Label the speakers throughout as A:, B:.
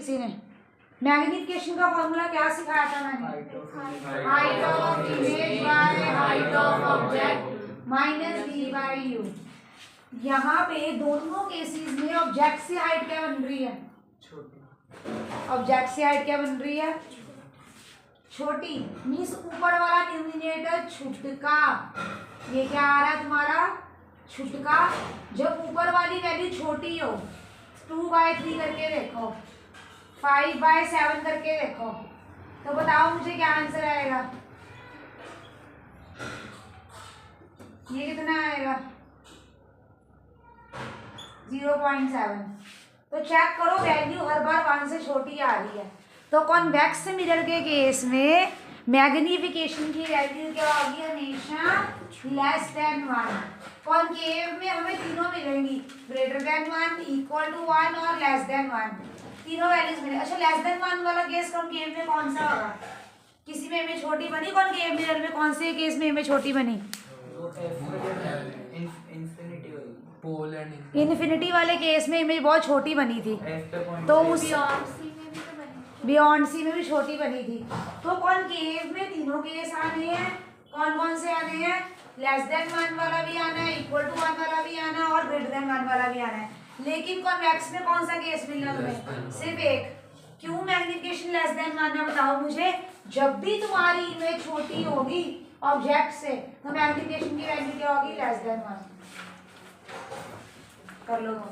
A: किसी ने मैग्निफिकेशन का फॉर्मूला क्या सिखाया था मैंने? Height of image by height of object minus d by u. यहाँ पे दोनों केसेस में ऑब्जेक्ट से हाइट क्या बन रही है? छोटी। ऑब्जेक्ट से हाइट क्या बन रही है? छोटी। मीन्स ऊपर वाला न्यूमिनेटर छुटका, ये क्या आ रहा है तुम्हारा? छुटका। जब ऊपर वाली वैल्यू छोटी हो 2/3 करके देखो, 5/7 करके देखो, तो बताओ मुझे क्या आंसर आएगा? ये कितना आएगा? 0.7। तो चेक करो वैल्यू हर बार 1 से छोटी आ रही है। तो कॉन्वेक्स मिरर के केस में मैग्निफिकेशन की वैल्यू क्या होगी? हमेशा लेस देन 1। कॉनकेव में हमें तीनों मिलेंगी, ग्रेटर देन 1, इक्वल टू 1 और लेस देन 1, तीनों वैल्यूज मिले। अच्छा, लेस देन 1 वाला केस कॉनकेव में कौन सा होगा? किसी में इमेज छोटी बनी कॉनकेव मिरर में, कौन से केस में इमेज छोटी बनी? इन्फिनिटी वाले केस में इमेज बहुत छोटी बनी थी, तो उस बियॉन्ड सी में भी छोटी बनी थी। तो कॉनकेव में तीनों केस आने हैं। कौन कौन से आने हैं? लेस देन 1 वाला भी आना है, इक्वल टू 1 वाला भी आना है और ग्रेटर देन 1 वाला भी आना है। लेकिन कॉन्वेक्स में कौन सा केस मिलना तुम्हें? सिर्फ एक। क्यों मैग्निफिकेशन लेस देन 1 है बताओ मुझे? जब भी तुम्हारी इमेज छोटी होगी ऑब्जेक्ट से, तो मैग्निफिकेशन की वैल्यू क्या होगी? Less than 1। कर लो तो।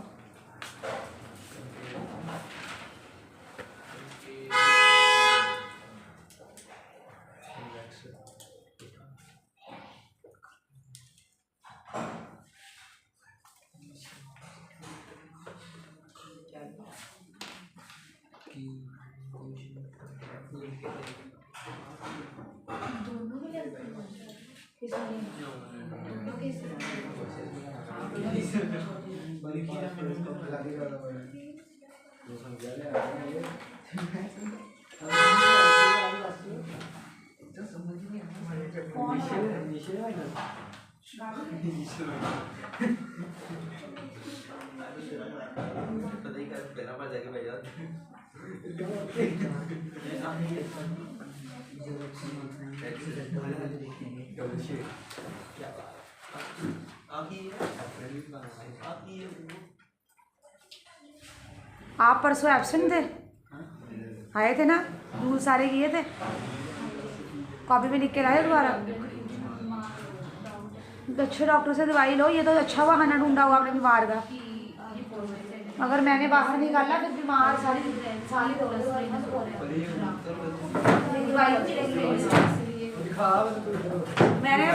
A: आप परसों एब्सेंट थे? आए थे ना? रूल सारे किए थे? कॉपी में लिख के लाए दोबारा? अच्छे डॉक्टर से दवाई लो। ये तो अच्छा बहाना ढूंढा हुआ आपने बीमार का। अगर मैंने बाहर निकाला फिर बीमार सारी मैंने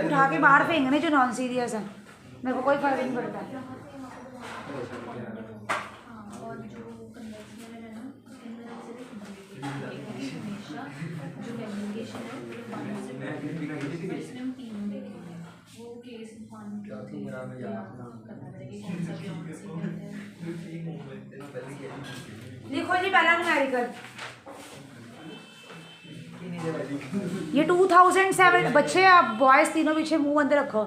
A: उठा के बाहर फेंकने जो नॉन सीरियस है, मेरे को कोई फर्क नहीं पड़ता। लिखो जी पहला न्यूमेरिकल। ये 2007 बच्चे, आप बॉयज तीनों पीछे मुंह अंदर रखो।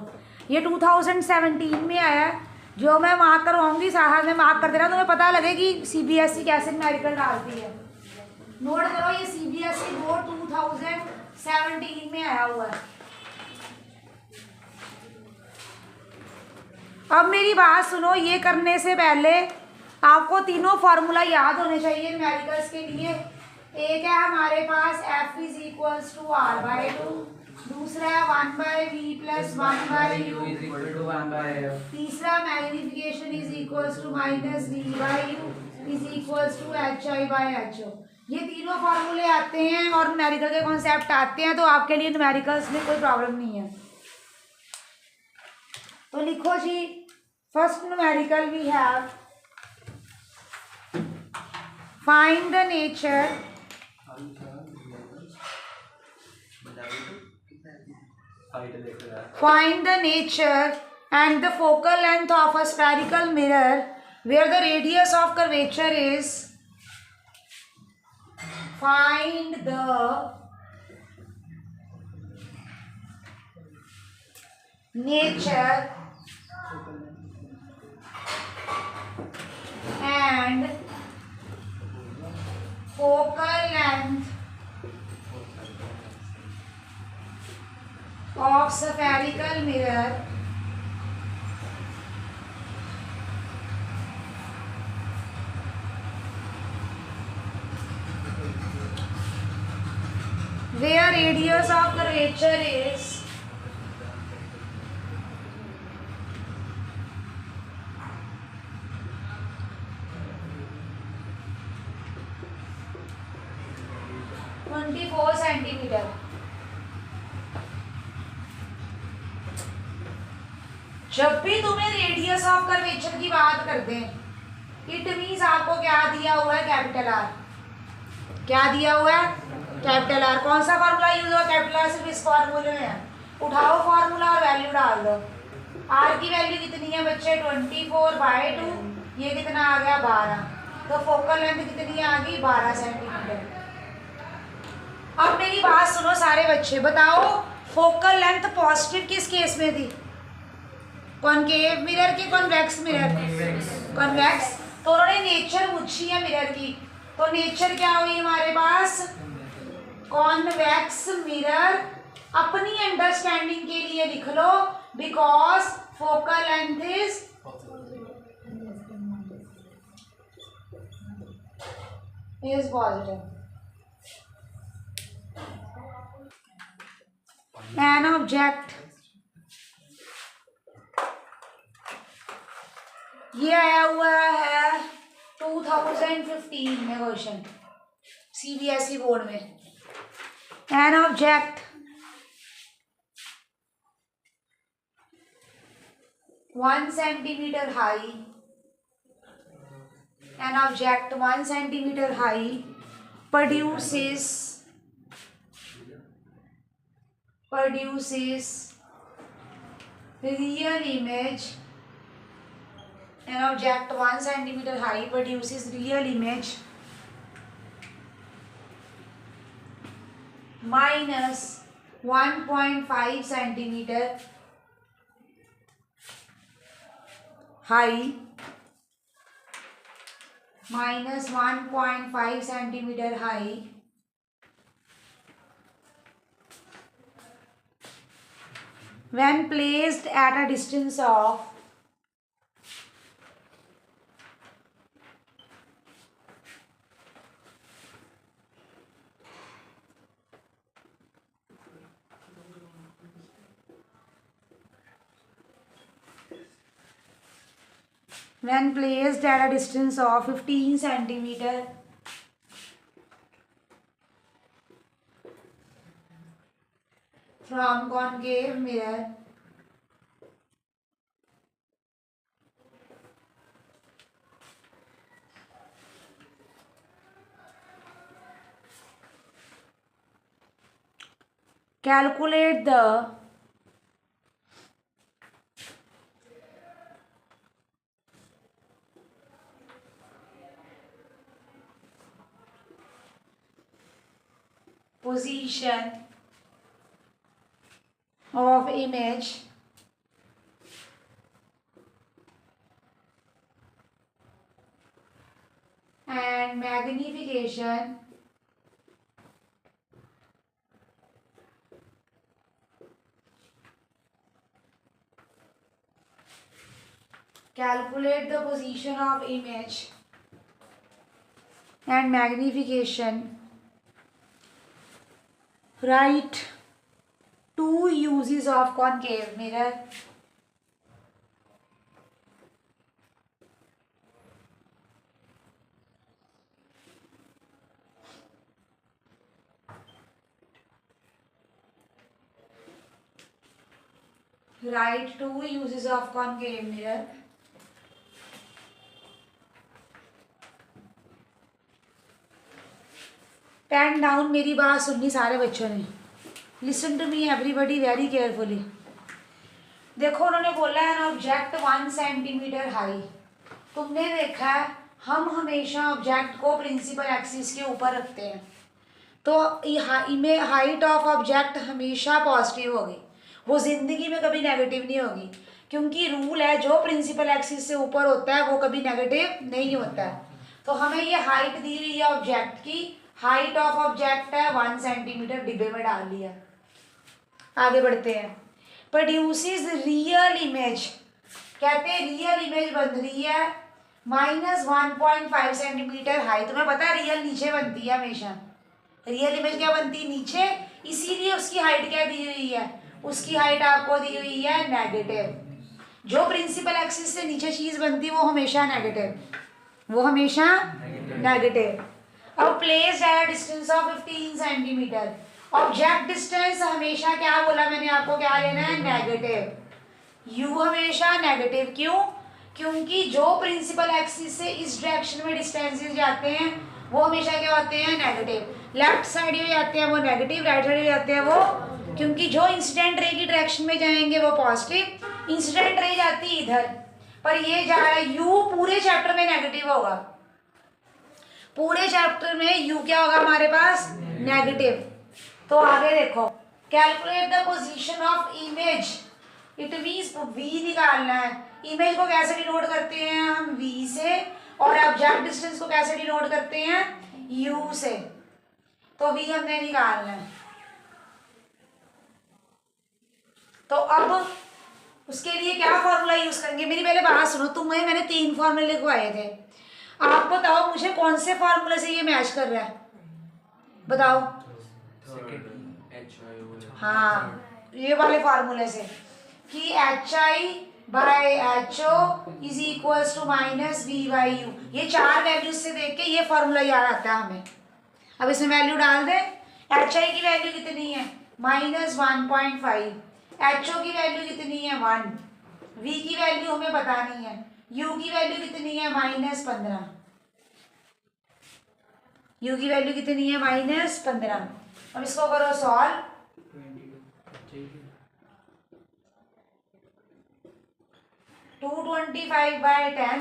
A: ये 2017 में आया है। जो मैं मार्क करवाऊंगी सारा में मार्क कर देना, तुम्हें पता लगे कि सीबीएसई कैसे न्यूमेरिकल डालती है। नोट करो, ये सीबीएसई बोर्ड 2017 में आया हुआ है। अब मेरी बात सुनो, ये करने से पहले आपको तीनों फार्मूला याद होने चाहिए न्यूमेरिकल्स के लिए। एक है हमारे पास f is equals to r/2, दूसरा है 1/v प्लस 1/u, तीसरा magnification is equals to minus v/u is equals to hi/ho। ये तीनों फार्मूले आते हैं और न्यूमेरिकल के कॉन्सेप्ट आते हैं, तो आपके लिए न्यूमेरिकल्स में कोई प्रॉब्लम नहीं है। तो लिखो जी, first numerical we have find the nature and the focal length of a spherical mirror where the radius of curvature is, find the nature and of spherical mirror where radius of curvature is 24 centimetre. जब भी तुम्हें radius of curvature की बात करते हैं, it means आपको क्या दिया हुआ है, कैपिटल आर। क्या दिया हुआ है, कैपिटल आर। कौन सा फार्मूला यूज हुआ, कैपिटल आर सिर्फ इस फार्मूले में है। उठाओ फार्मूला और वैल्यू डाल दो। आर की वैल्यू कितनी है बच्चे, 24/2। ये कितना आ गया, 12। तो फोकल लेंथ कितनी आ गई, 12 सेंटीमीटर। अब मेरी बात सुनो सारे बच्चे, बताओ फोकल लेंथ पॉजिटिव किस केस में थी, कॉनकेव मिरर के कॉन्वेक्स मिरर, कॉन्वेक्स। तो उन्होंने नेचर पूछी है मिरर की, तो नेचर क्या हुई हमारे पास, कॉन्वेक्स मिरर। अपनी अंडरस्टैंडिंग के लिए लिख लो, because focal length is positive. An object, ये आया हुआ है 2015 में क्वेश्चन, सीबीएसई बोर्ड में। An object 1 centimetre high, an object 1 centimeter high produces real image. An object 1 centimeter high produces real image minus 1.5 centimeter high, minus 1.5 centimeter high when placed at a distance of 15 centimeter from concave mirror calculate the position of image and magnification calculate the position of image and magnification. Write 2 uses of concave mirror. Write 2 uses of concave mirror. Pen down. मेरी बात सुननी सारे बच्चों ने, listen to me everybody very carefully. देखो उन्होंने बोला है ऑब्जेक्ट 1 सेंटीमीटर हाई। तुमने देखा है हम हमेशा ऑब्जेक्ट को प्रिंसिपल एक्सिस के ऊपर रखते हैं, तो हाइट ऑफ ऑब्जेक्ट हमेशा पॉजिटिव होगी, वो जिंदगी में कभी नेगेटिव नहीं होगी, क्योंकि रूल है जो प्रिंसिपल एक्सिस से ऊपर होता है वो कभी नेगेटिव नहीं होता है। तो हमें ये हाइट दी हुई है ऑब्जेक्ट की, हाइट ऑफ ऑब्जेक्ट है 1 सेंटीमीटर, डिब्बे में डाल लिया। आगे बढ़ते हैं। प्रोड्यूसेस रियल इमेज, कहते हैं रियल इमेज बन रही है -1.5 सेंटीमीटर हाई। तुम्हें पता है रियल नीचे बनती है हमेशा, रियल इमेज क्या बनती है नीचे, इसीलिए उसकी हाइट क्या दी हुई है, उसकी हाइट आपको दी हुई है नेगेटिव। जो प्रिंसिपल एक्सिस से नीचे चीज बनती है वो हमेशा नेगेटिव, वो हमेशा नेगेटिव। अब place at distance of 15 centimetre, object distance हमेशा क्या बोला मैंने आपको, क्या लेना है, नेगेटिव। यू हमेशा नेगेटिव, क्यों, क्योंकि जो प्रिंसिपल एक्सिस से इस डायरेक्शन में डिस्टेंसेस जाते हैं वो हमेशा क्या होते हैं, नेगेटिव। लेफ्ट साइड में जाते हैं वो नेगेटिव, राइट साइड में जाते हैं वो, क्योंकि जो इंसिडेंट रे की डायरेक्शन में जाएंगे वो पॉजिटिव, इंसिडेंट रे जाती है इधर, पर ये जा रहा है यू, पूरे चैप्टर में नेगेटिव होगा, पूरे चैप्टर में यू क्या होगा हमारे पास, नेगेटिव। तो आगे देखो, calculate the position of image, it means we निकालना है। इमेज को कैसे डिनोट करते हैं हम, वी से, और ऑब्जेक्ट डिस्टेंस को कैसे डिनोट करते हैं, यू से। तो वी हमने निकालना है। तो अब उसके लिए क्या फॉर्मूला यूज करेंगे, मेरी पहले बात सुनो, तुम्हें मैंने 3 फॉर्मूले लिखवाए थे, आप बताओ मुझे कौन से फॉर्मूले से ये मैच कर रहा है, बताओ। हाँ, ये वाले फार्मूले से कि HI/HO is equals to -V/U, ये 4 वैल्यूज से देख के ये फॉर्मूला याद आता है हमें। अब इसमें वैल्यू डाल दे, HI की वैल्यू कितनी है, -1.5, HO की वैल्यू कितनी है 1, V की वैल्यू हमें बतानी है, U की वैल्यू कितनी है -15, U की वैल्यू कितनी है -15। अब इसको करो सॉल्व, 225/10,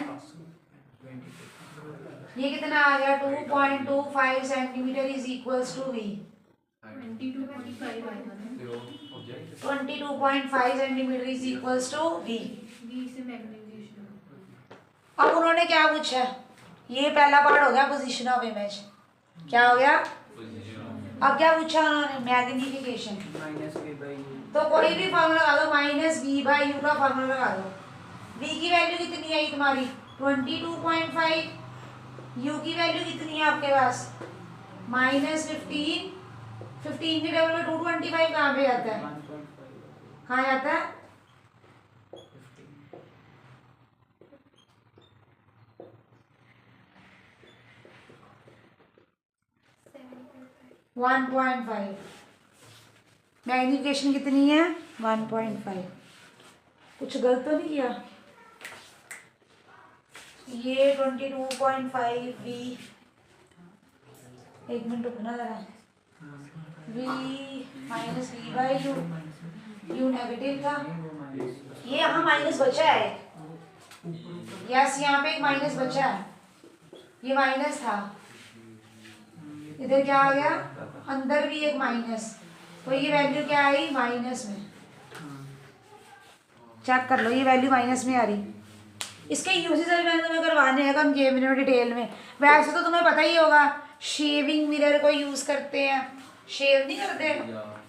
A: ये कितना आ गया, 2.25 centimetre is equals to v, 22.5 centimetre is equals to v. अब उन्होंने क्या पूछा, ये पहला पार्ट हो गया पोजीशन ऑफ इमेज, क्या हो गया, अब क्या पूछा उन्होंने, मैग्नीफिकेशन। तो कोई भी फॉर्मूला लगा दो, -V/U का फॉर्मूला लगा दो। V की वैल्यू कितनी आई तुम्हारी 22.5, U की वैल्यू कितनी है आपके पास -15, 15 के डबल में 225 कहाँ पे जाता है, कहाँ जाता है, 1.5, मैग्नीफिकेशन कितनी है 1.5। कुछ गलत तो नहीं किया, ये 22.5 V, एक मिनट रुकना जरा, V -V/U, U नेगेटिव था, ये यहाँ माइनस बचा है, यस यहाँ पे एक माइनस बचा है, ये माइनस था, इधर क्या आ गया, अंदर भी एक माइनस, तो ये वैल्यू क्या आई माइनस में, चेक कर लो ये वैल्यू माइनस में आ रही। इसके यूजेस मैंने तुम्हें करवाने हैं कम गेम में डिटेल में, वैसे तो तुम्हें पता ही होगा शेविंग मिरर को यूज करते हैं, शेव नहीं करते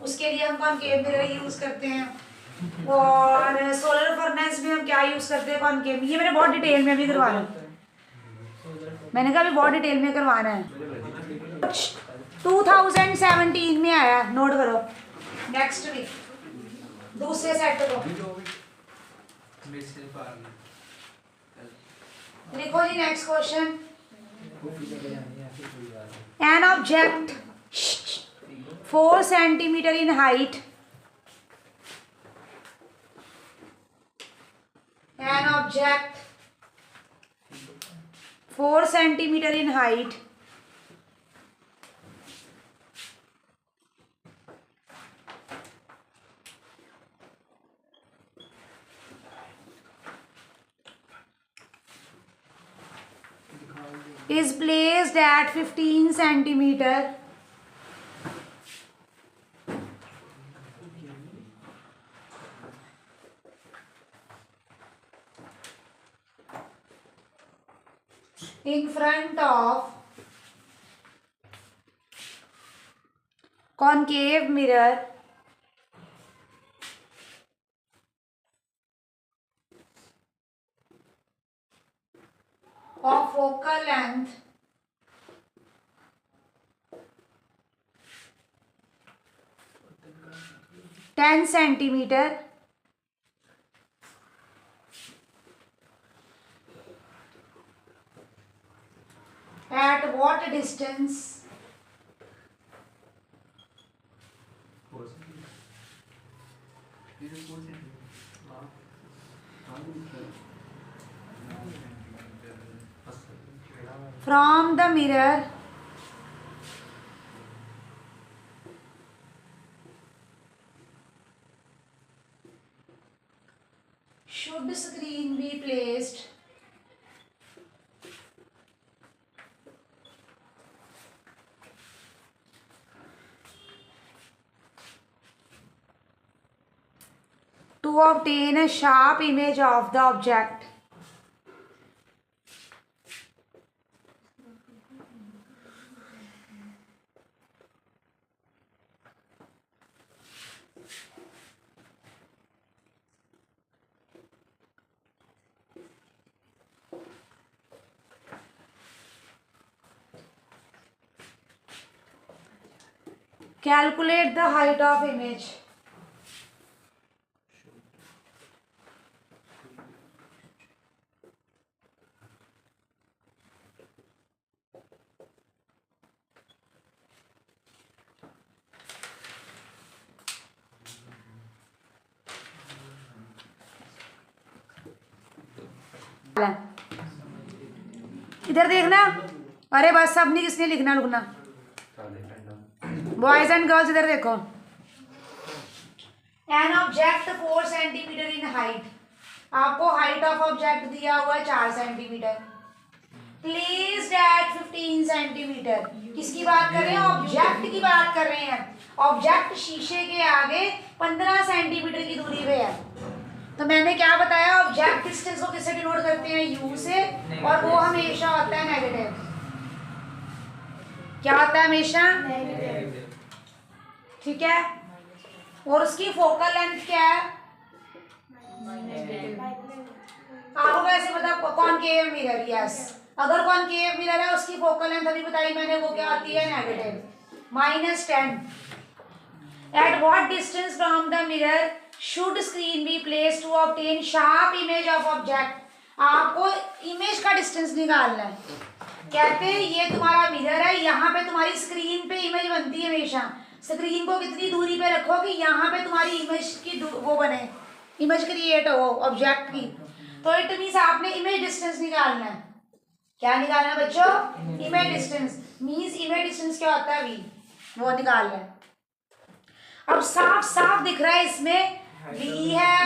A: उसके लिए हम कॉनकेव मिरर यूज करते हैं, और सोलर फर्नेस में हम क्या यूज करते हैं कॉनकेव, ये मैंने बहुत डिटेल में अभी करवाना, मैंने कहा अभी बहुत डिटेल में करवाना है। 2017 में आया, नोट करो, नेक्स्ट वीक दूसरे सेट को लिखो जी। Next question, an object 4 centimetre in height, an object 4 centimetre in height is placed at 15 centimeter in front of concave mirror length ten centimetre at what distance from the mirror should screen be placed to obtain a sharp image of the object? Calculate the height of image. इधर देखना। अरे बस सब नहीं, किसने लिखना लुकना। Boys and girls इधर देखो। N object 4 centimetre in height, आपको हाइट ऑफ ऑब्जेक्ट दिया हुआ है 4 सेंटीमीटर, प्लेस्ड एट 15 सेंटीमीटर। किसकी बात कर रहे हैं? ऑब्जेक्ट की बात कर रहे हैं। ऑब्जेक्ट शीशे के आगे 15 सेंटीमीटर की दूरी पे है। तो मैंने क्या बताया, ऑब्जेक्ट डिस्टेंस को किससे डिनोट करते हैं? यू से, और वो हमेशा होता है नेगेटिव। क्या होता है? हमेशा नेगेटिव। ठीक है। और उसकी फोकल लेंथ क्या है? आपको कैसे पता? Concave mirror, yes. अगर कॉनकेव मिरर है, उसकी फोकल लेंथ अभी बताई मैंने, वो क्या आती है? Negative, -10। At what distance from the mirror should screen be place to obtain sharp image of object? आपको इमेज का डिस्टेंस निकालना है। कहते हैं ये तुम्हारा मिरर है, यहाँ पे तुम्हारी स्क्रीन पे इमेज बनती है हमेशा। स्क्रीन को कितनी दूरी पे रखो कि यहाँ पे तुम्हारी इमेज की वो बने, इमेज क्रिएट हो ऑब्जेक्ट की। तो इट मीन्स आपने इमेज डिस्टेंस निकालना है। क्या निकालना है बच्चों? Image distance. Means image distance क्या होता है? वी, वो निकालना है। अब साफ साफ दिख रहा है इसमें वी है,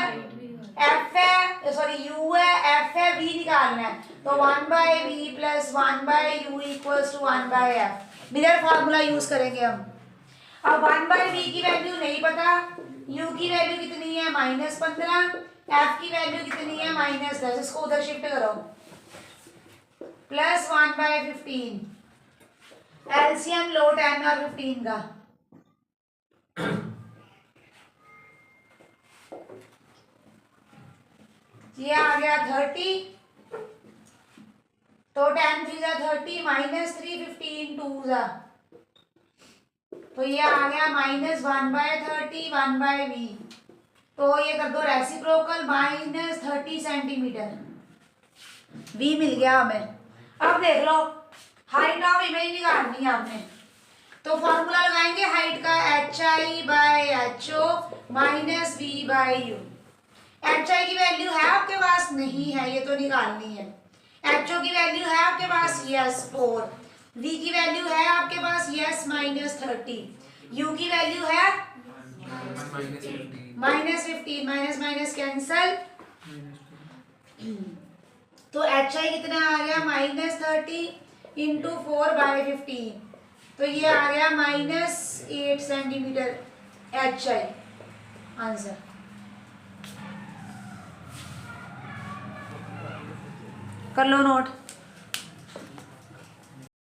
A: एफ है, सॉरी यू है, एफ है, वी निकालना है। तो 1/v + 1/u = 1/f। Mirror formula use करेंगे हम। अब 1/v की वैल्यू नहीं पता, u की वैल्यू कितनी है? -15, f की वैल्यू कितनी है? -10। इसको उधर शिफ्ट करो, + 1/15। एलसीएम लो 10 और 15 का। ये आ गया 30, तो 10 3 30, -3 15 2 तो ये आ गया -1/30 1/v। तो ये कर दो रेसिप्रोकल, -30 सेंटीमीटर v मिल गया हमें। अब देख लो, हाइट ऑफ इमेज निकालनी है आपने, तो फॉर्मूला लगाएंगे हाइट का, hi/ho - v/u। hi की वैल्यू है आपके पास? नहीं है, ये तो निकालनी है। ho की वैल्यू है आपके पास? यस 4। v की वैल्यू है आपके पास? यस -30। u की वैल्यू है -15, माइनस कैंसल। तो hi कितना आ गया? -30 × 4/15, तो ये आ गया -8 सेंटीमीटर hi आंसर। कर लो नोट।